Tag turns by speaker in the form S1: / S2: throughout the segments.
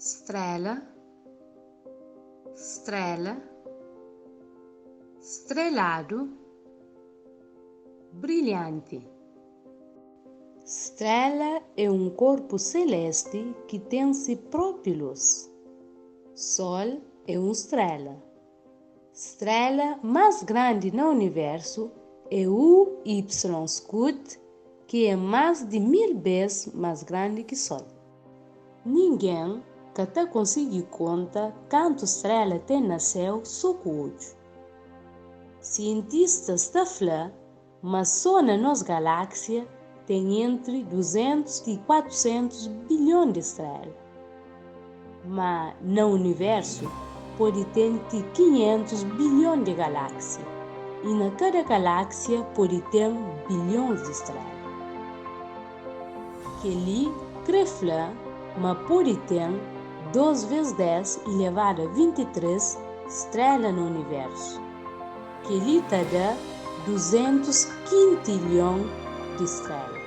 S1: estrela, estrela, estrelado, brilhante. Estrela é um corpo celeste que tem si própria luz. Sol é uma estrela. Estrela mais grande no universo é o Y-Scuti, que é mais de 1000 vezes mais grande que o Sol. Ninguém que até conseguir conta quanto estrela tem no céu só com o olho. Cientistas estão falando, mas só na nossa galáxia tem entre 200 e 400 bilhões de estrelas. Mas no universo pode ter 500 bilhões de galáxias, e na cada galáxia pode ter bilhões de estrelas. Que ali crefla, mas pode ter 2 vezes 10 elevado a 23 estrelas no universo, que ali está dá 200 quintilhões de estrelas.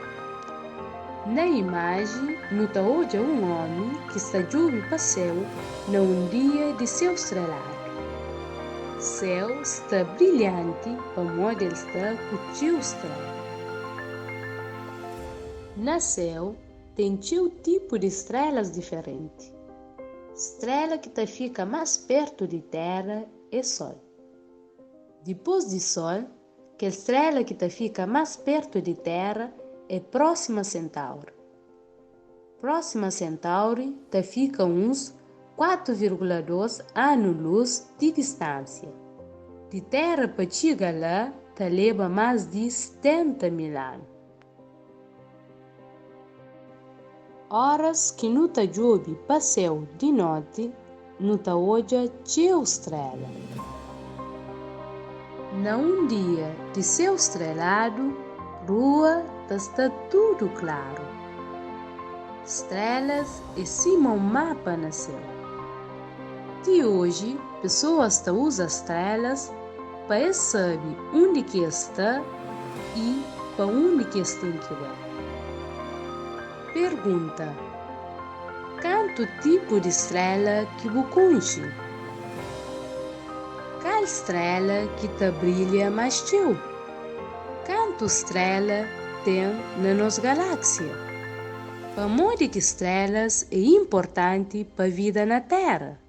S1: Na imagem, nota hoje um homem que está jogando para o céu num dia de céu estrelado. O céu está brilhante para modo ele está com tio estrela. No céu tem tio tipo de estrelas diferentes. Estrela que fica mais perto de Terra é Sol. Depois do Sol, que a estrela que fica mais perto de Terra é Próxima Centauri. Próxima Centauri fica uns 4,2 anos-luz de distância. De Terra para chegar lá, leva mais de 70 mil anos. Horas que não jove para céu de noite, não olha teu estrela. Num dia de céu estrelado, rua está tudo claro. Estrelas e cima um mapa no céu. De hoje, pessoas usam estrelas para saber onde que está e para onde que estão que ir. Pergunta: quanto tipo de estrela que você conhece? Qual estrela que brilha mais teu? Quanto estrela tem na nossa galáxia? Para modo que estrelas é importante para a vida na Terra.